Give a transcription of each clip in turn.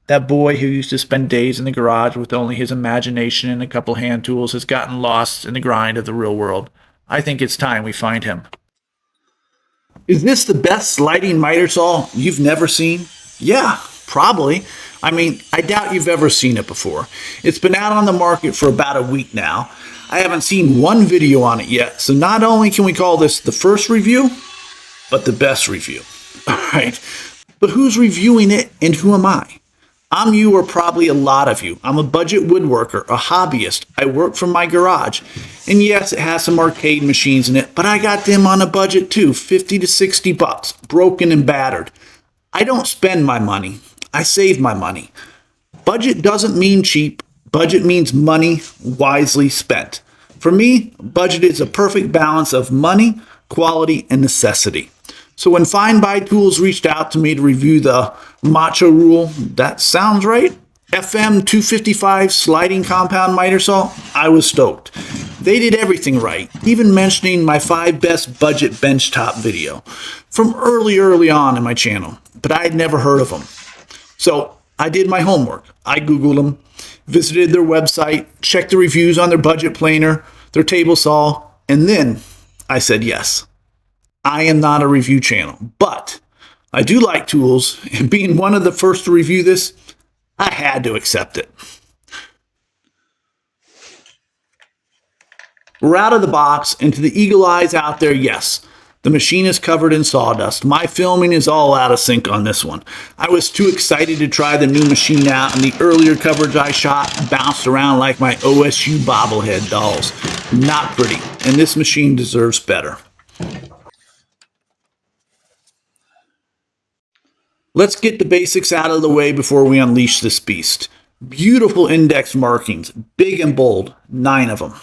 That boy who used to spend days in the garage with only his imagination and a couple hand tools has gotten lost in the grind of the real world. I think it's time we find him. Is this the best sliding miter saw you've never seen? Yeah, probably. I mean, I doubt you've ever seen it before. It's been out on the market for about a week now. I haven't seen one video on it yet, so not only can we call this the first review, but the best review. All right, but who's reviewing it and who am I? I'm you, or probably a lot of you. I'm a budget woodworker, a hobbyist. I work from my garage. And yes, it has some arcade machines in it, but I got them on a budget too, 50 to 60 bucks, broken and battered. I don't spend my money. I save my money. Budget doesn't mean cheap. Budget means money wisely spent. For me, budget is a perfect balance of money, quality, and necessity. So when FINDBUYTOOL reached out to me to review the MACHOROOL, that sounds right, FM255 sliding compound miter saw, I was stoked. They did everything right, even mentioning my 5 best budget benchtop video from early on in my channel, but I had never heard of them. So I did my homework. I Googled them, visited their website, checked the reviews on their budget planer, their table saw, and then I said yes. I am not a review channel, but I do like tools, and being one of the first to review this, I had to accept it. We're out of the box, and to the eagle eyes out there, yes, the machine is covered in sawdust. My filming is all out of sync on this one. I was too excited to try the new machine out, and the earlier coverage I shot bounced around like my OSU bobblehead dolls. Not pretty, and this machine deserves better. Let's get the basics out of the way before we unleash this beast. Beautiful index markings, big and bold, 9 of them.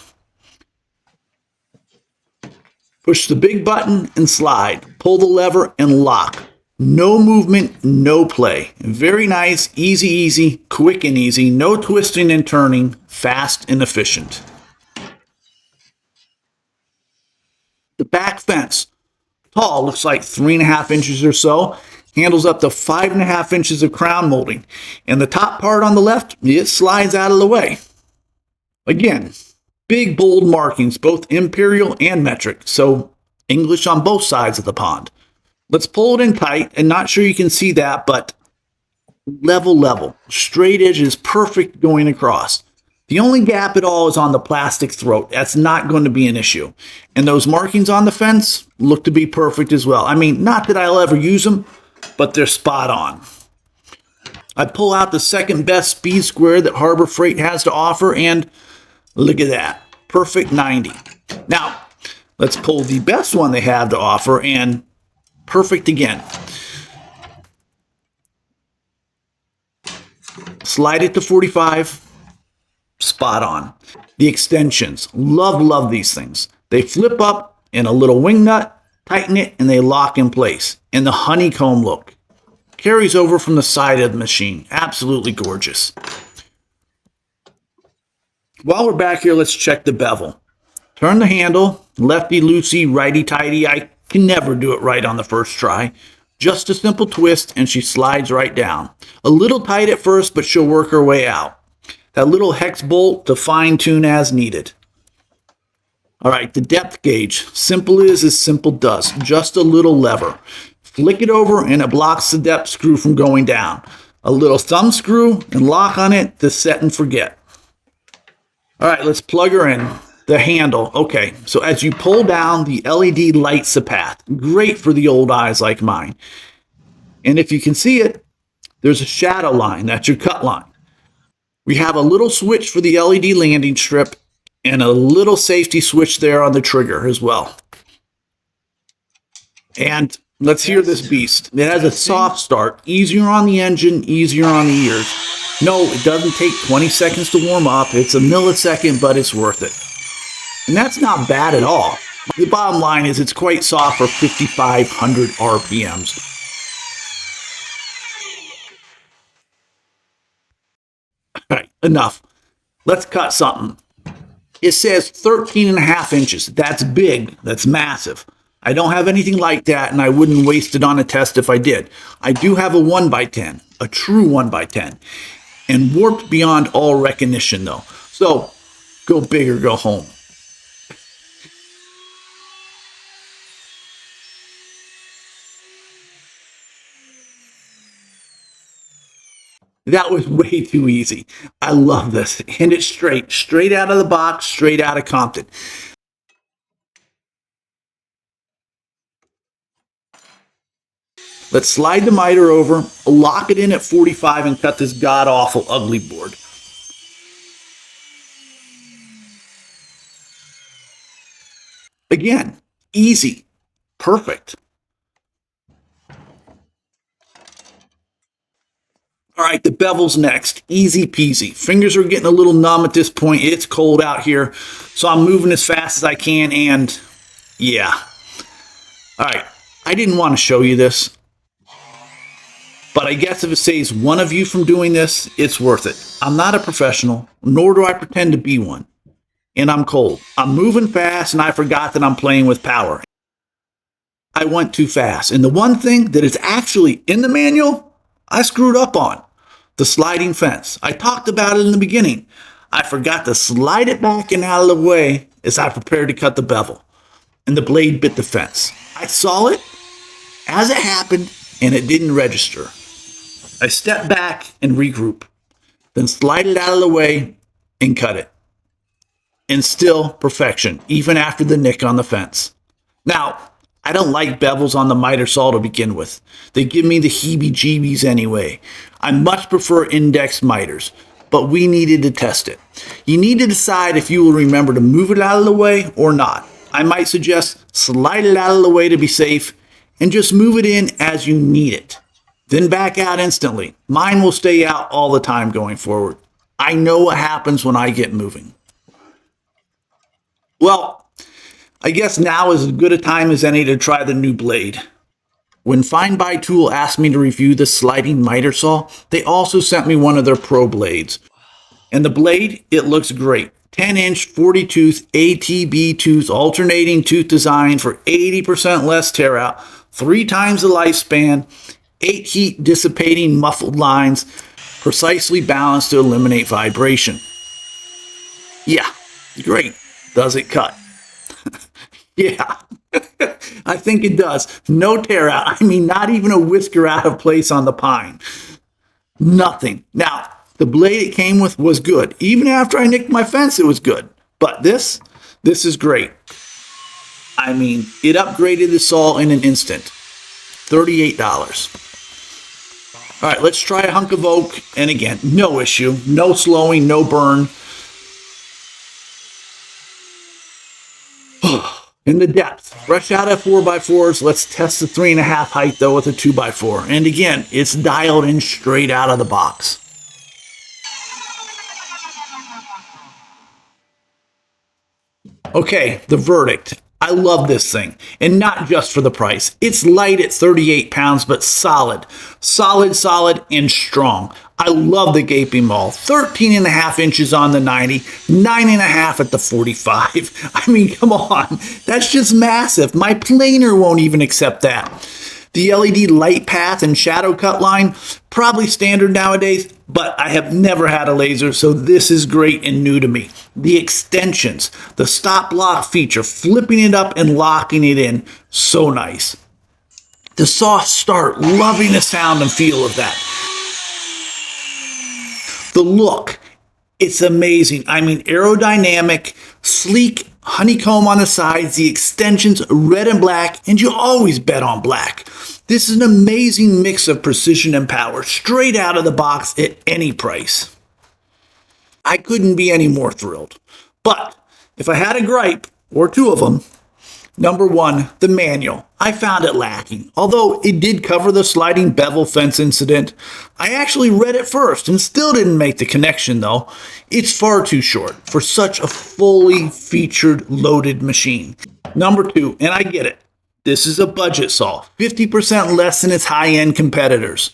Push the big button and slide. Pull the lever and lock. No movement, no play. Very nice, easy, quick and easy. No twisting and turning, fast and efficient. The back fence, tall, looks like 3.5 inches or so. Handles up to 5.5 inches of crown molding. And the top part on the left, it slides out of the way. Again, big bold markings, both imperial and metric, so English on both sides of the pond. Let's pull it in tight, and not sure you can see that, but level. Straight edge is perfect going across. The only gap at all is on the plastic throat. That's not going to be an issue. And those markings on the fence look to be perfect as well. I mean, not that I'll ever use them, but they're spot on. I pull out the second best speed square that Harbor Freight has to offer, and look at that. Perfect 90. Now, let's pull the best one they have to offer, and perfect again. Slide it to 45. Spot on. The extensions. Love these things. They flip up in a little wing nut, tighten it, and they lock in place. And the honeycomb look carries over from the side of the machine. Absolutely gorgeous. While we're back here, let's check the bevel. Turn the handle, lefty-loosey, righty-tighty. I can never do it right on the first try. Just a simple twist, and she slides right down. A little tight at first, but she'll work her way out. That little hex bolt to fine-tune as needed. All right, the depth gauge. Simple is as simple does. Just a little lever. Flick it over, and it blocks the depth screw from going down. A little thumb screw and lock on it to set and forget. All right, let's plug her in. The handle. Okay, so as you pull down, the LED lights the path. Great for the old eyes like mine. And if you can see it, there's a shadow line. That's your cut line. We have a little switch for the LED landing strip and a little safety switch there on the trigger as well. And let's hear this beast. It has a soft start. Easier on the engine, easier on the ears. No, it doesn't take 20 seconds to warm up. It's a millisecond, but it's worth it. And that's not bad at all. The bottom line is it's quite soft for 5,500 RPMs. All right, enough. Let's cut something. It says 13.5 inches. That's big. That's massive. I don't have anything like that, and I wouldn't waste it on a test if I did. I do have a 1x10, a true 1x10, and warped beyond all recognition, though. So, go big or go home. That was way too easy. I love this. And it's straight out of the box, straight out of Compton. Let's slide the miter over, lock it in at 45, and cut this god-awful ugly board. Again, easy, perfect. All right, the bevel's next. Easy peasy. Fingers are getting a little numb at this point. It's cold out here, so I'm moving as fast as I can, and yeah. All right, I didn't want to show you this, but I guess if it saves one of you from doing this, it's worth it. I'm not a professional, nor do I pretend to be one, and I'm cold. I'm moving fast, and I forgot that I'm playing with power. I went too fast, and the one thing that is actually in the manual, I screwed up on. The sliding fence. I talked about it in the beginning. I forgot to slide it back and out of the way as I prepared to cut the bevel, and the blade bit the fence. I saw it as it happened, and it didn't register. I stepped back and regroup, then slide it out of the way and cut it. And still perfection, even after the nick on the fence. Now, I don't like bevels on the miter saw to begin with. They give me the heebie-jeebies anyway. I much prefer index miters, but we needed to test it. You need to decide if you will remember to move it out of the way or not. I might suggest slide it out of the way to be safe and just move it in as you need it. Then back out instantly. Mine will stay out all the time going forward. I know what happens when I get moving. Well, I guess now is as good a time as any to try the new blade. When FINDBUYTOOL asked me to review the sliding miter saw, they also sent me one of their pro blades. And the blade, it looks great. 10-inch 40-tooth ATB tooth alternating tooth design for 80% less tear out, 3 times the lifespan, 8 heat dissipating muffled lines, precisely balanced to eliminate vibration. Yeah, great. Does it cut? Yeah, I think it does. No tear out. I mean, not even a whisker out of place on the pine. Nothing. Now, the blade it came with was good. Even after I nicked my fence, it was good. But this is great. I mean, it upgraded the saw in an instant. $38. All right, let's try a hunk of oak. And again, no issue. No slowing, no burn. In the depth, fresh out of 4x4s, let's test the 3.5 height though with a 2x4. And again, it's dialed in straight out of the box. Okay, the verdict. I love this thing, and not just for the price. It's light at 38 pounds, but solid, and strong. I love the gaping maul. 13.5 inches on the 90, 9.5 at the 45. I mean, come on, that's just massive. My planer won't even accept that. The LED light path and shadow cut line, probably standard nowadays, but I have never had a laser, so this is great and new to me. The extensions, the stop lock feature, flipping it up and locking it in, so nice. The soft start, loving the sound and feel of that. The look, it's amazing. I mean, aerodynamic, sleek, honeycomb on the sides, the extensions, red and black, and you always bet on black. This is an amazing mix of precision and power, straight out of the box at any price. I couldn't be any more thrilled. But if I had a gripe, or two of them, number one, the manual. I found it lacking. Although it did cover the sliding bevel fence incident, I actually read it first and still didn't make the connection though. It's far too short for such a fully featured loaded machine. Number two, and I get it, this is a budget saw, 50% less than its high-end competitors.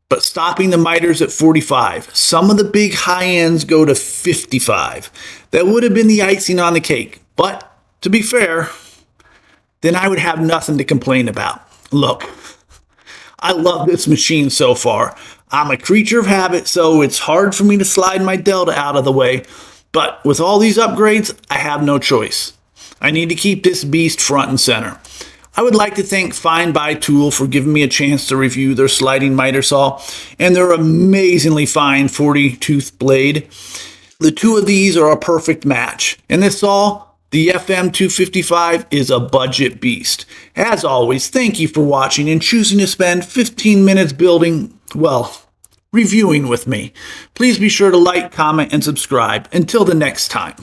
But stopping the miters at 45, some of the big high ends go to 55. That would have been the icing on the cake. But to be fair, then I would have nothing to complain about. Look, I love this machine so far. I'm a creature of habit, so it's hard for me to slide my Delta out of the way. But with all these upgrades, I have no choice. I need to keep this beast front and center. I would like to thank FINDBUYTOOL for giving me a chance to review their sliding miter saw and their amazingly fine 40-tooth blade. The two of these are a perfect match. And this saw, the FM255, is a budget beast. As always, thank you for watching and choosing to spend 15 minutes reviewing with me. Please be sure to like, comment, and subscribe. Until the next time.